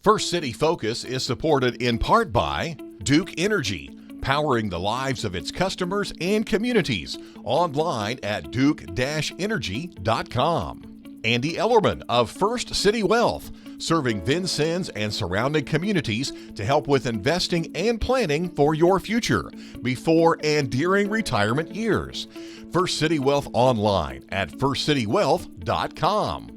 First City Focus is supported in part by Duke Energy, powering the lives of its customers and communities. Online at duke-energy.com. Andy Ellerman of First City Wealth, serving Vincennes and surrounding communities to help with investing and planning for your future before and during retirement years. First City Wealth online at firstcitywealth.com.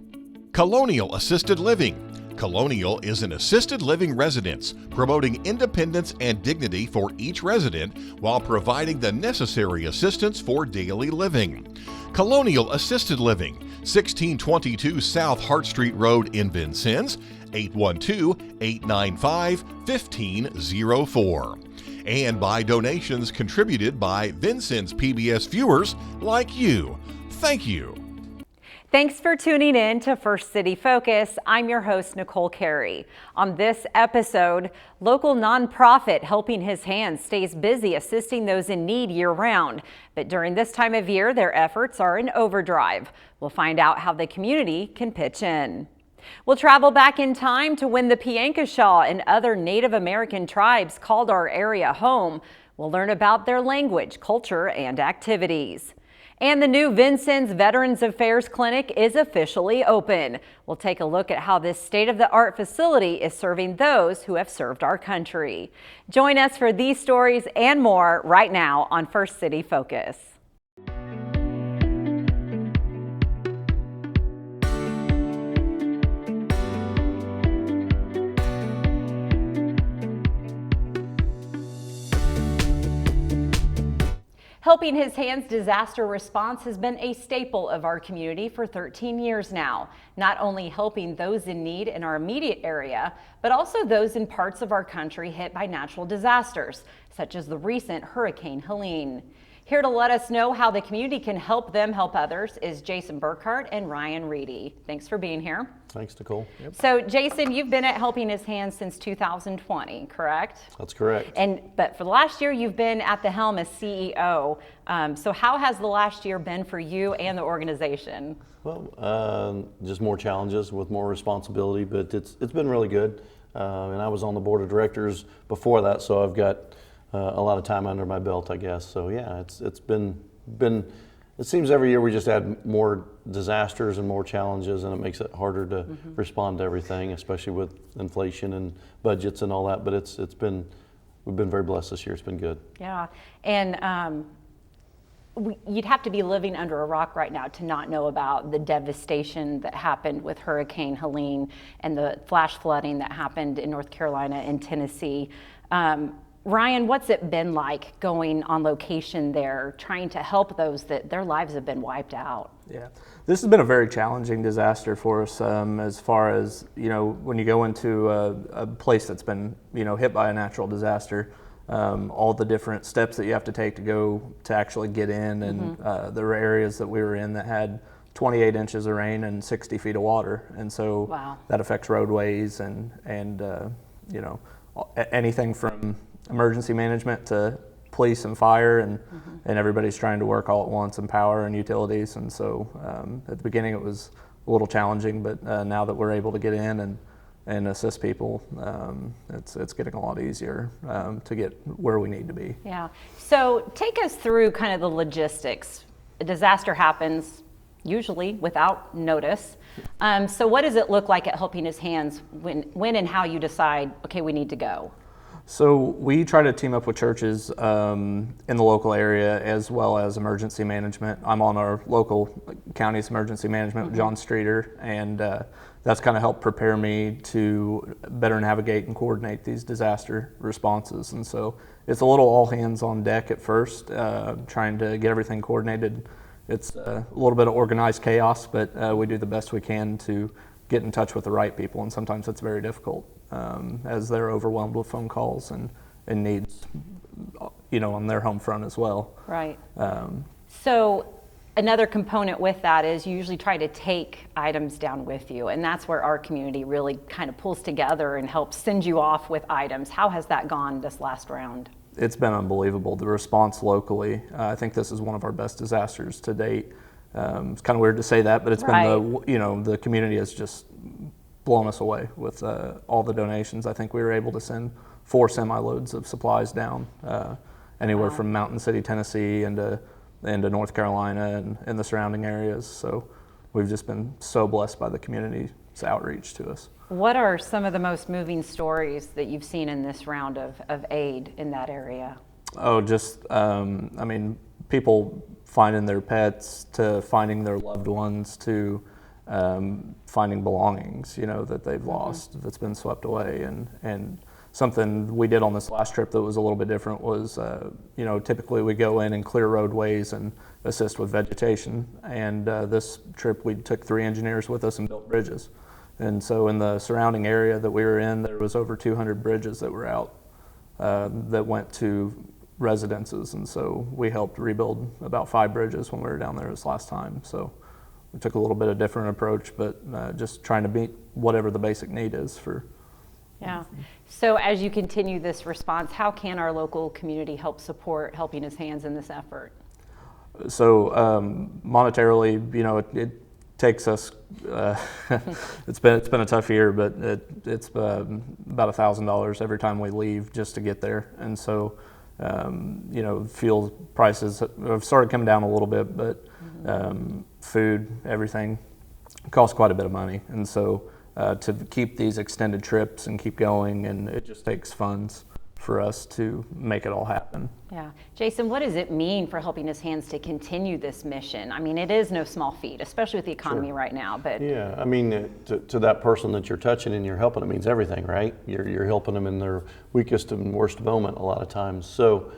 Colonial Assisted Living. Colonial is an assisted living residence promoting independence and dignity for each resident while providing the necessary assistance for daily living. Colonial Assisted Living, 1622 South Hart Street Road in Vincennes, 812-895-1504. And by donations contributed by Vincennes PBS viewers like you. Thank you. Thanks for tuning in to First City Focus. I'm your host, Nicole Carey. On this episode, local nonprofit Helping His Hands stays busy assisting those in need year-round. But during this time of year, their efforts are in overdrive. We'll find out how the community can pitch in. We'll travel back in time to when the Piankeshaw and other Native American tribes called our area home. We'll learn about their language, culture, and activities. And the new Vincennes Veterans Affairs Clinic is officially open. We'll take a look at how this state-of-the-art facility is serving those who have served our country. Join us for these stories and more right now on First City Focus. Helping His Hands disaster response has been a staple of our community for 13 years now, not only helping those in need in our immediate area, but also those in parts of our country hit by natural disasters, such as the recent Hurricane Helene. Here to let us know how the community can help them help others is Jason Burkhart and Ryan Reedy. Thanks for being here. Thanks, Nicole. Yep. So, Jason, you've been at Helping His Hands since 2020, correct? That's correct. But for the last year, you've been at the helm as CEO. So how has the last year been for you and the organization? Well, just more challenges with more responsibility, but it's been really good. And I was on the board of directors before that, so I've got a lot of time under my belt, I guess. So yeah, it's been. It seems every year we just add more disasters and more challenges, and it makes it harder to respond to everything, especially with inflation and budgets and all that. But we've been very blessed this year. It's been good. Yeah, and you'd have to be living under a rock right now to not know about the devastation that happened with Hurricane Helene and the flash flooding that happened in North Carolina and Tennessee. Ryan, what's it been like going on location there, trying to help those that their lives have been wiped out? Yeah, this has been a very challenging disaster for us as far as, when you go into a place that's been, hit by a natural disaster, all the different steps that you have to take to go to actually get in. And there were areas that we were in that had 28 inches of rain and 60 feet of water. And so that affects roadways and anything from emergency management to police and fire, and everybody's trying to work all at once, and power and utilities. And so at the beginning it was a little challenging, but now that we're able to get in and assist people, it's getting a lot easier to get where we need to be. Yeah. So take us through kind of the logistics. A disaster happens usually without notice. So what does it look like at Helping His Hands when and how you decide, okay, we need to go? So we try to team up with churches in the local area as well as emergency management. I'm on our local county's emergency management with John Streeter, and that's kind of helped prepare me to better navigate and coordinate these disaster responses. And so it's a little all hands on deck at first, trying to get everything coordinated. It's a little bit of organized chaos, but we do the best we can to get in touch with the right people, and sometimes it's very difficult as they're overwhelmed with phone calls and needs, on their home front as well. Right. So another component with that is you usually try to take items down with you, and that's where our community really kind of pulls together and helps send you off with items. How has that gone this last round? It's been unbelievable, the response locally. I think this is one of our best disasters to date. It's kind of weird to say that, but it's been the community has just blown us away with all the donations. I think we were able to send 4 semi-loads of supplies down, anywhere from Mountain City, Tennessee, into North Carolina and the surrounding areas. So we've just been so blessed by the community's outreach to us. What are some of the most moving stories that you've seen in this round of aid in that area? Oh, just, people finding their pets, to finding their loved ones, to finding belongings, that they've lost, that's been swept away. And something we did on this last trip that was a little bit different was, typically we go in and clear roadways and assist with vegetation. And this trip we took 3 engineers with us and built bridges. And so in the surrounding area that we were in, there was over 200 bridges that were out that went to residences. And so we helped rebuild about 5 bridges when we were down there this last time. So we took a little bit of different approach, but just trying to meet whatever the basic need is for. Yeah. So as you continue this response, how can our local community help support Helping His Hands in this effort? So monetarily, it takes us. It's been a tough year, but it's about $1,000 every time we leave just to get there, and so fuel prices have started coming down a little bit, but food, everything costs quite a bit of money, and so to keep these extended trips and keep going, and it just takes funds for us to make it all happen. Yeah. Jason, what does it mean for Helping His Hands to continue this mission? I mean, it is no small feat, especially with the economy right now. But yeah, I mean, to that person that you're touching and you're helping, it means everything, right? You're helping them in their weakest and worst moment a lot of times. So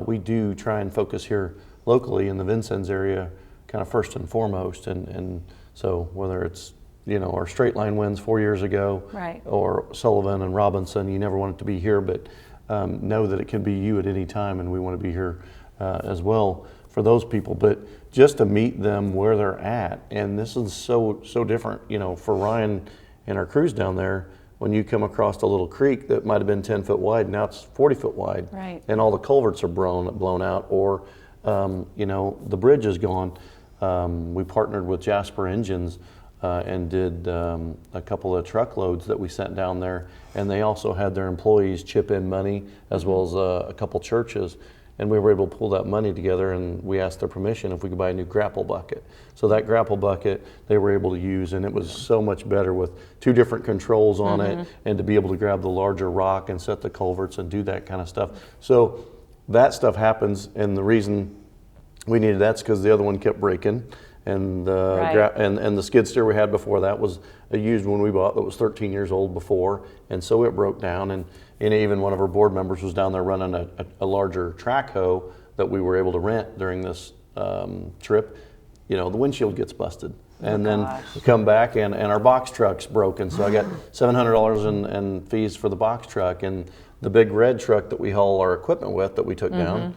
we do try and focus here locally in the Vincennes area, kind of first and foremost. And so whether it's our straight line wins 4 years ago, right, or Sullivan and Robinson, you never want it to be here, but know that it can be you at any time, and we want to be here as well for those people. But just to meet them where they're at, and this is so different, for Ryan and our crews down there. When you come across a little creek that might have been 10 foot wide, now it's 40 foot wide, right, and all the culverts are blown out, or the bridge is gone. We partnered with Jasper Engines and did a couple of truckloads that we sent down there, and they also had their employees chip in money, as well as a couple churches, and we were able to pull that money together, and we asked their permission if we could buy a new grapple bucket. So that grapple bucket they were able to use, and it was so much better with 2 different controls on it, and to be able to grab the larger rock and set the culverts and do that kind of stuff. So that stuff happens, and the reason we needed that's because the other one kept breaking. And and the skid steer we had before that was a used one we bought that was 13 years old before, and so it broke down. And even one of our board members was down there running a larger track hoe that we were able to rent during this trip. The windshield gets busted, and then we come back and our box truck's broken. So I got $700 in fees for the box truck, and the big red truck that we haul our equipment with that we took down.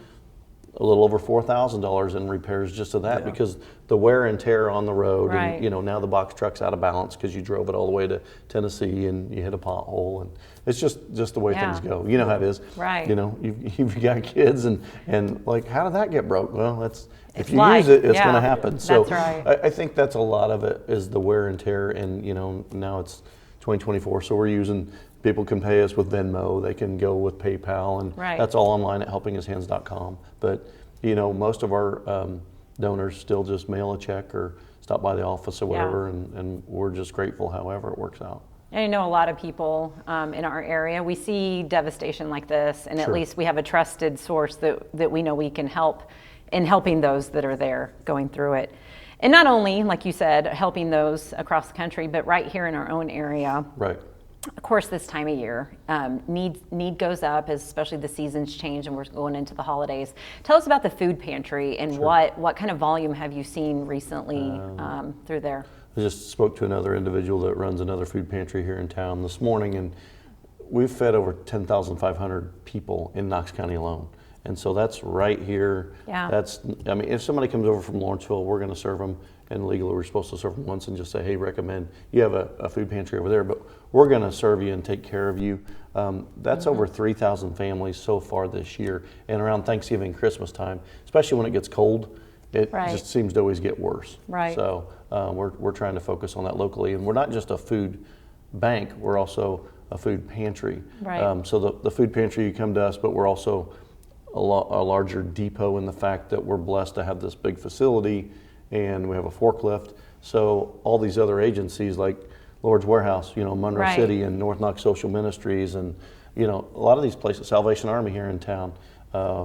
A little over $4,000 in repairs just to that, because the wear and tear on the road, right, and now the box truck's out of balance because you drove it all the way to Tennessee and you hit a pothole, and it's just the way things go. You know how it is, right? You've got kids, and like, how did that get broke? Well, if you life. use it, it's going to happen. So that's right. I think that's a lot of it is the wear and tear, and now it's 2024, so we're using. People can pay us with Venmo, they can go with PayPal, and that's all online at helpinghishands.com. But most of our donors still just mail a check or stop by the office or whatever, and we're just grateful however it works out. And I know a lot of people in our area, we see devastation like this, and at least we have a trusted source that we know we can help in helping those that are there going through it. And not only, like you said, helping those across the country, but right here in our own area. Right. Of course, this time of year, need goes up, especially the seasons change and we're going into the holidays. Tell us about the food pantry and what kind of volume have you seen recently through there? I just spoke to another individual that runs another food pantry here in town this morning, and we've fed over 10,500 people in Knox County alone. And so that's right here. Yeah. If somebody comes over from Lawrenceville, we're going to serve them, and legally we're supposed to serve them once and just say, hey, recommend you have a food pantry over there, but we're going to serve you and take care of you. That's over 3,000 families so far this year, and around Thanksgiving, Christmas time, especially when it gets cold, it just seems to always get worse. Right. So we're trying to focus on that locally, and we're not just a food bank, we're also a food pantry. Right. So the food pantry, you come to us, but we're also a larger depot in the fact that we're blessed to have this big facility and we have a forklift. So all these other agencies like Lord's Warehouse, Monroe Right. City and North Knox Social Ministries, and a lot of these places, Salvation Army here in town,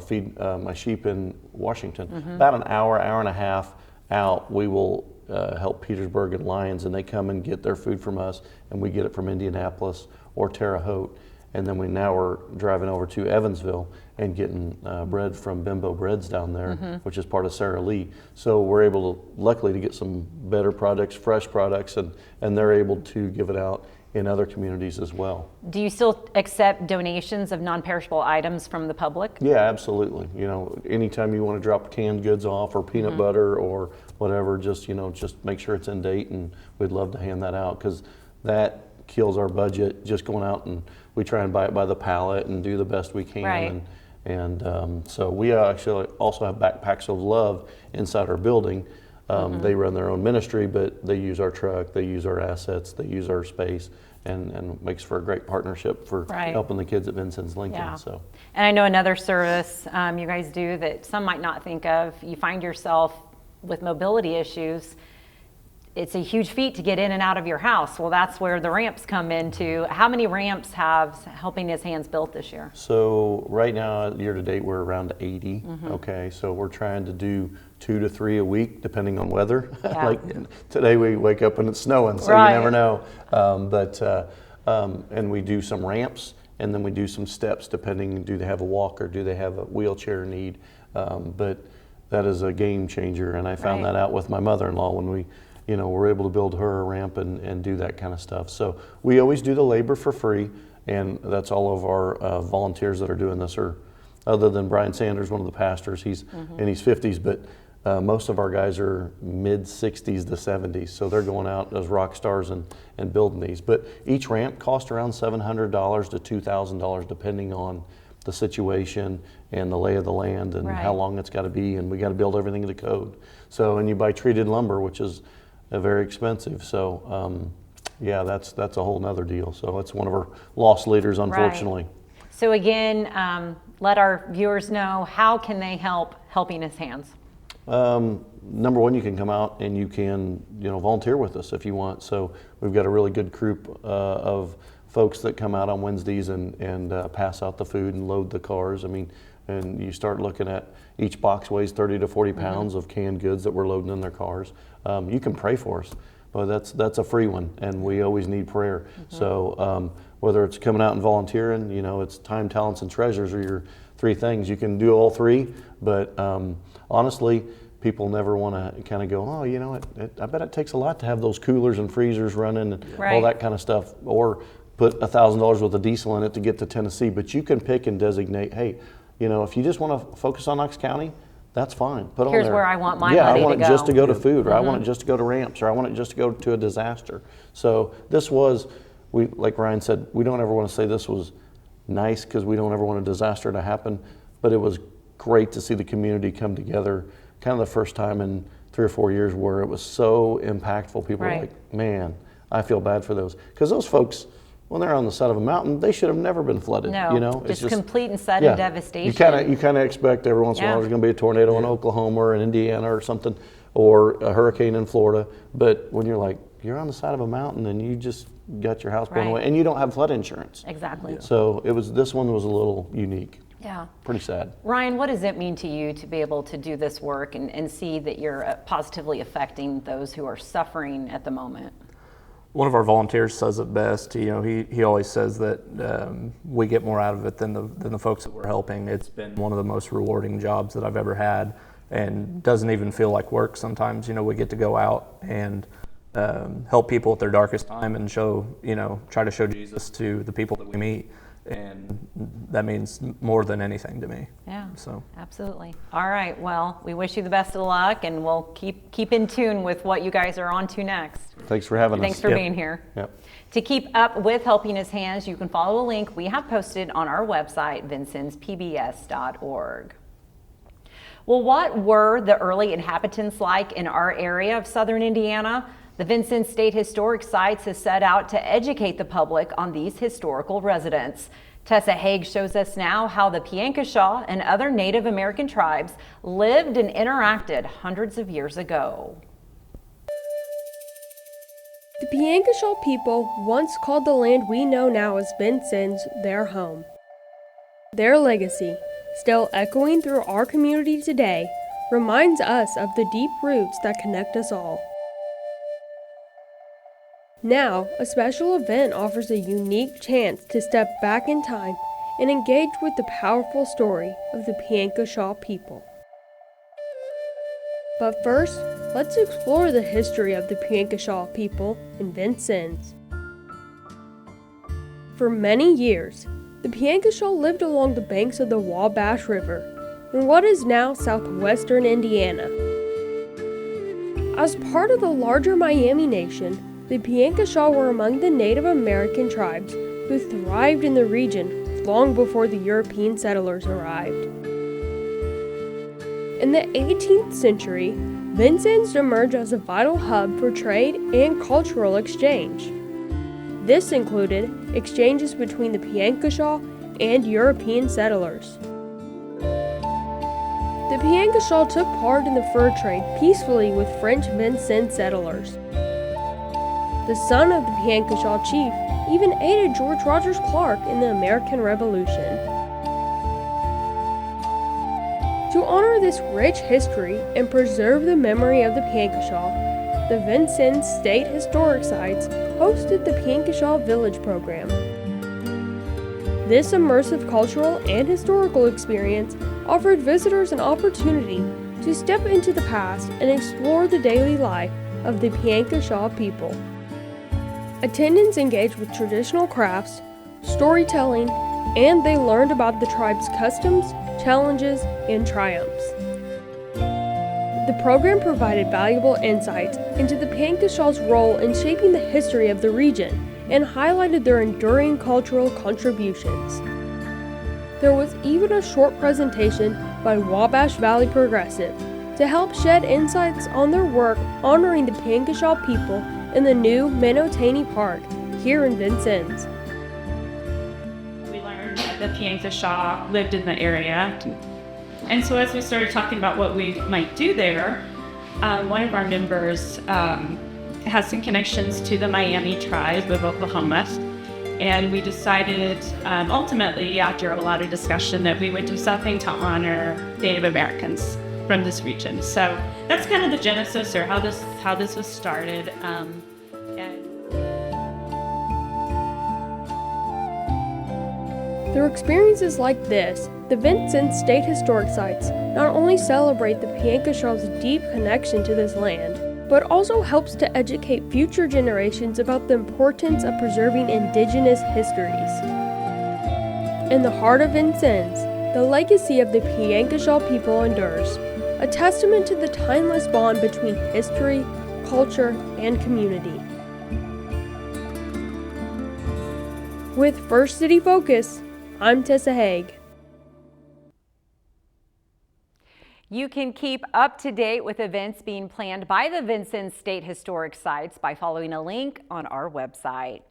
feed my sheep in Washington. About an hour and a half out, we will help Petersburg and Lyons, and they come and get their food from us, and we get it from Indianapolis or Terre Haute. And then we're driving over to Evansville and getting bread from Bimbo Breads down there, which is part of Sara Lee. So we're able luckily to get some better products, fresh products, and they're able to give it out in other communities as well. Do you still accept donations of non-perishable items from the public? Yeah, absolutely. Anytime you want to drop canned goods off or peanut butter or whatever, just make sure it's in date, and we'd love to hand that out, because that kills our budget just going out, and we try and buy it by the pallet and do the best we can. Right. And so we actually also have Backpacks of Love inside our building. They run their own ministry, but they use our truck, they use our assets, they use our space, and makes for a great partnership for Right. helping the kids at Vincennes Lincoln. Yeah. So. And I know another service you guys do that some might not think of. You find yourself with mobility issues. It's a huge feat to get in and out of your house. Well, that's where the ramps come into. How many ramps have Helping His Hands built this year? So right now, year to date, we're around 80. Okay, so we're trying to do 2 to 3 a week, depending on weather. Yeah. Like today, we wake up and it's snowing, so Right. you never know. And we do some ramps, and then we do some steps, depending, do they have a walker, do they have a wheelchair need? But that is a game changer, and I found Right. that out with my mother-in-law when we we're able to build her a ramp and do that kind of stuff. So we always do the labor for free, and that's all of our volunteers that are doing this, or other than Brian Sanders, one of the pastors, he's in his 50s, but most of our guys are mid 60s to 70s, so they're going out as rock stars and building these. But each ramp costs around $700 to $2,000, depending on the situation and the lay of the land and Right. how long it's got to be, and we got to build everything to code. So, and you buy treated lumber, which is very expensive. So, yeah, that's a whole nother deal. So it's one of our lost leaders, unfortunately. Right. So again, let our viewers know, how can they help Helping His Hands? Number one, you can come out and you can volunteer with us if you want. So we've got a really good group of folks that come out on Wednesdays and pass out the food and load the cars. I mean, and you start looking at each box weighs 30 to 40 pounds of canned goods that we're loading in their cars. You can pray for us, but that's a free one, and we always need prayer. So whether it's coming out and volunteering, it's time, talents, and treasures are your 3 things. You can do all 3, but honestly, people never want to kind of go, oh, I bet it takes a lot to have those coolers and freezers running and Right. all that kind of stuff, or put $1,000 worth of diesel in it to get to Tennessee. But you can pick and designate, hey, if you just want to focus on Knox County, that's fine. Put on Here's there. where I want my yeah, money I want to it just go. to go to food, or I want it just to go to ramps, or I want it just to go to a disaster. So this was, like Ryan said, we don't ever want to say this was nice, because we don't ever want a disaster to happen, but it was great to see the community come together, kind of the first time in 3 or 4 years where it was so impactful. People Right. were like, man, I feel bad for those. Because those folks, when they're on the side of a mountain, they should have never been flooded. No, just complete and sudden devastation. You kind of expect every once in a while there's going to be a tornado in Oklahoma or in Indiana or something, or a hurricane in Florida. But when you're on the side of a mountain and you just got your house blown Right. away, and you don't have flood insurance. Exactly. So this one was a little unique. Yeah. Pretty sad. Ryan, what does it mean to you to be able to do this work and see that you're positively affecting those who are suffering at the moment? One of our volunteers says it best. He always says that we get more out of it than the folks that we're helping. It's been one of the most rewarding jobs that I've ever had, and doesn't even feel like work sometimes. We get to go out and help people at their darkest time and try to show Jesus to the people that we meet. And that means more than anything to me. Yeah, So absolutely. All right, well, we wish you the best of luck, and we'll keep in tune with what you guys are on to next. Thanks for having us. Thanks for being here. Yep. To keep up with Helping His Hands, you can follow a link we have posted on our website, vincenneспbs.org. Well, what were the early inhabitants like in our area of southern Indiana? The The Vincennes State Historic Sites has set out to educate the public on these historical residents. Tessa Haig shows us now how the Piankeshaw and other Native American tribes lived and interacted hundreds of years ago. The Piankeshaw people once called the land we know now as Vincennes their home. Their legacy, still echoing through our community today, reminds us of the deep roots that connect us all. Now, a special event offers a unique chance to step back in time and engage with the powerful story of the Piankeshaw people. But first, let's explore the history of the Piankeshaw people in Vincennes. For many years, the Piankeshaw lived along the banks of the Wabash River in what is now southwestern Indiana. As part of the larger Miami nation, the Piankeshaw were among the Native American tribes who thrived in the region long before the European settlers arrived. In the 18th century, Vincennes emerged as a vital hub for trade and cultural exchange. This included exchanges between the Piankeshaw and European settlers. The Piankeshaw took part in the fur trade peacefully with French Vincennes settlers. The son of the Piankeshaw chief even aided George Rogers Clark in the American Revolution. To honor this rich history and preserve the memory of the Piankeshaw, the Vincennes State Historic Sites hosted the Piankeshaw Village program. This immersive cultural and historical experience offered visitors an opportunity to step into the past and explore the daily life of the Piankeshaw people. Attendants engaged with traditional crafts, storytelling, and they learned about the tribe's customs, challenges, and triumphs. The program provided valuable insights into the Piankeshaw's role in shaping the history of the region and highlighted their enduring cultural contributions. There was even a short presentation by Wabash Valley Progressive to help shed insights on their work honoring the Piankeshaw people in the new Menotaney Park here in Vincennes. We learned that the Piankeshaw lived in the area. And so as we started talking about what we might do there, one of our members has some connections to the Miami tribe of Oklahoma. And we decided, ultimately, after a lot of discussion, that we would do something to honor Native Americans from this region. So that's kind of the genesis, or how this was started. Through experiences like this, the Vincennes State Historic Sites not only celebrate the Piankeshaw's deep connection to this land, but also helps to educate future generations about the importance of preserving indigenous histories. In the heart of Vincennes, the legacy of the Piankeshaw people endures, a testament to the timeless bond between history, culture, and community. With First City Focus, I'm Tessa Haig. You can keep up to date with events being planned by the Vincennes State Historic Sites by following a link on our website.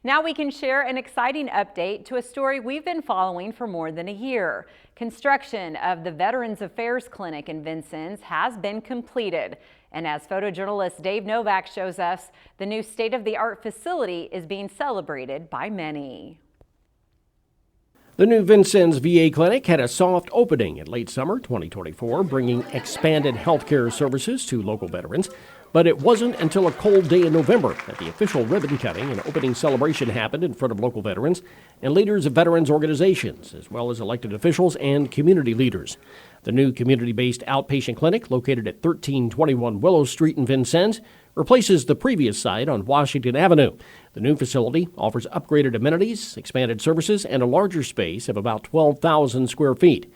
Now we can share an exciting update to a story we've been following for more than a year. Construction of the Veterans Affairs Clinic in Vincennes has been completed. And as photojournalist Dave Novak shows us, the new state-of-the-art facility is being celebrated by many. The new Vincennes VA Clinic had a soft opening in late summer 2024, bringing expanded healthcare services to local veterans. But it wasn't until a cold day in November that the official ribbon cutting and opening celebration happened in front of local veterans and leaders of veterans organizations, as well as elected officials and community leaders. The new community-based outpatient clinic, located at 1321 Willow Street in Vincennes, replaces the previous site on Washington Avenue. The new facility offers upgraded amenities, expanded services, and a larger space of about 12,000 square feet.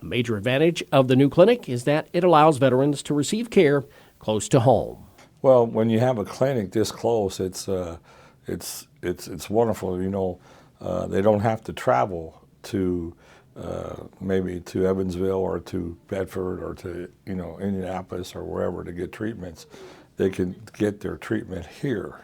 A major advantage of the new clinic is that it allows veterans to receive care close to home. Well, when you have a clinic this close, it's wonderful. You know, they don't have to travel to maybe to Evansville or to Bedford or to Indianapolis or wherever to get treatments. they can get their treatment here,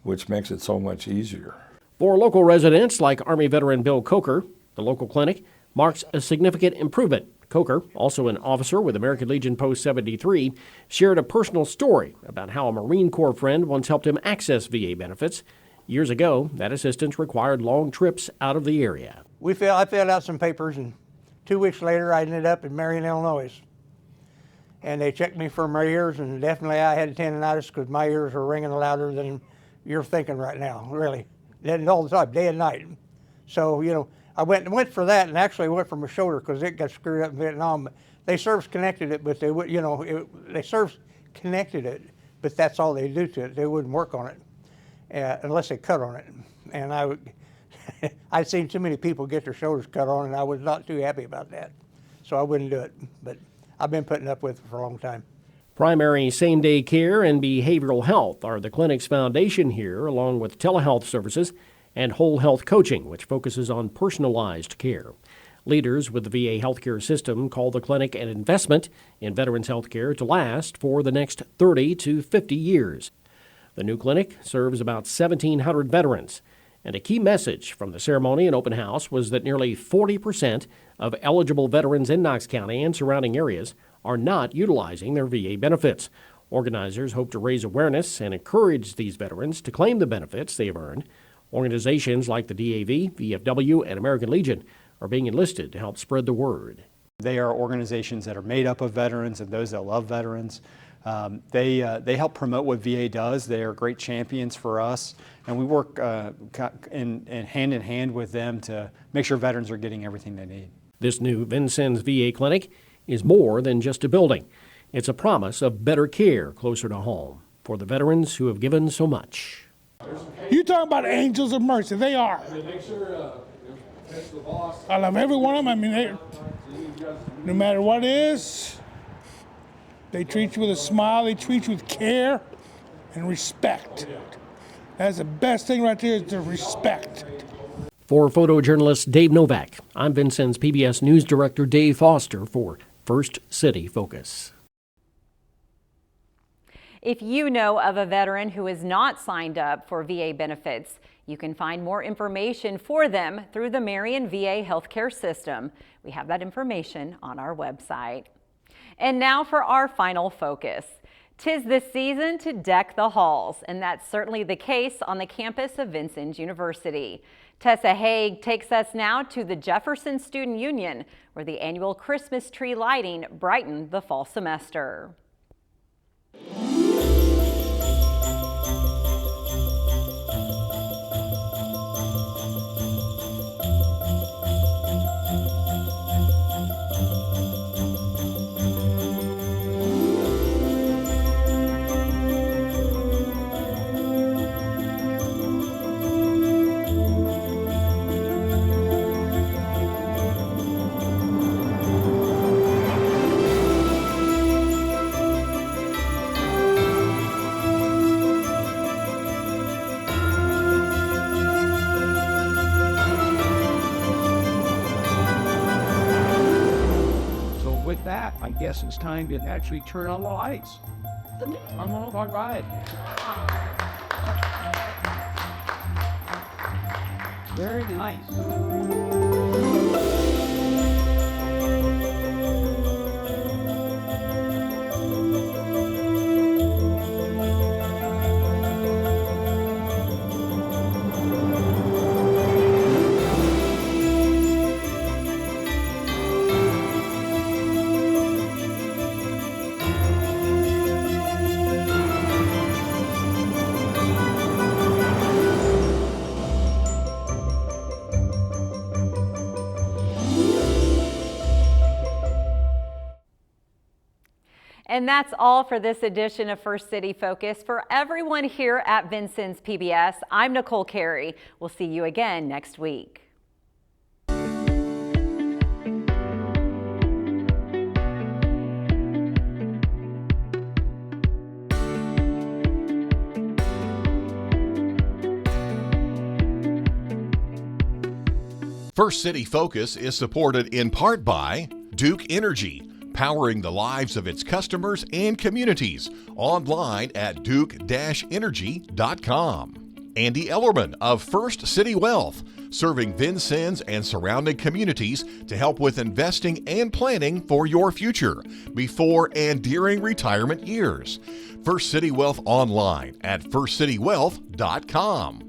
which makes it so much easier. For local residents like Army veteran Bill Coker, the local clinic marks a significant improvement. Coker, also an officer with American Legion Post 73, shared a personal story about how a Marine Corps friend once helped him access VA benefits. Years ago, that assistance required long trips out of the area. I filled out some papers, and 2 weeks later I ended up in Marion, Illinois. And they checked me for my ears, and definitely I had tendonitis because my ears are ringing louder than you're thinking right now, really. All the time, day and night. So, I went for that, and actually went for my shoulder because it got screwed up in Vietnam. They service connected it, but they service connected it, but that's all they do to it. They wouldn't work on it unless they cut on it. And I'd seen too many people get their shoulders cut on, and I was not too happy about that. So I wouldn't do it, but I've been putting up with it for a long time. Primary same-day care and behavioral health are the clinic's foundation here, along with telehealth services and whole health coaching, which focuses on personalized care. Leaders with the VA healthcare system call the clinic an investment in veterans' healthcare to last for the next 30 to 50 years. The new clinic serves about 1,700 veterans, and a key message from the ceremony and open house was that nearly 40% of eligible veterans in Knox County and surrounding areas are not utilizing their VA benefits. Organizers hope to raise awareness and encourage these veterans to claim the benefits they have earned. Organizations like the DAV, VFW, and American Legion are being enlisted to help spread the word. They are organizations that are made up of veterans and those that love veterans. They help promote what VA does. They are great champions for us, and we work hand in hand with them to make sure veterans are getting everything they need. This new Vincennes VA clinic is more than just a building. It's a promise of better care closer to home for the veterans who have given so much. You talking about angels of mercy? They are. I love every one of them. I mean, no matter what it is, they treat you with a smile. They treat you with care and respect. That's the best thing right there, is the respect. For photojournalist Dave Novak, I'm Vincennes PBS News Director Dave Foster for First City Focus. If you know of a veteran who is not signed up for VA benefits, you can find more information for them through the Marion VA healthcare system. We have that information on our website. And now for our final focus. 'Tis the season to deck the halls, and that's certainly the case on the campus of Vincennes University. Tessa Haig takes us now to the Jefferson Student Union, where the annual Christmas tree lighting brightened the fall semester. I guess it's time to actually turn on the lights. I'm all right. Very nice. And that's all for this edition of First City Focus. For everyone here at Vincennes PBS, I'm Nicole Carey. We'll see you again next week. First City Focus is supported in part by Duke Energy, powering the lives of its customers and communities, online at duke-energy.com. Andy Ellerman of First City Wealth, serving Vincennes and surrounding communities to help with investing and planning for your future, before and during retirement years. First City Wealth online at firstcitywealth.com.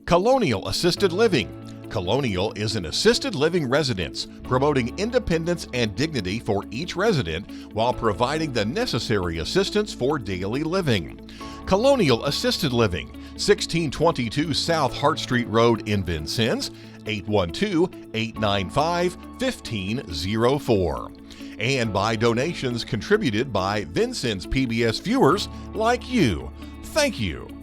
Colonial Assisted Living. Colonial is an assisted living residence promoting independence and dignity for each resident while providing the necessary assistance for daily living. Colonial Assisted Living, 1622 South Hart Street Road in Vincennes, 812-895-1504. And by donations contributed by Vincennes PBS viewers like you. Thank you.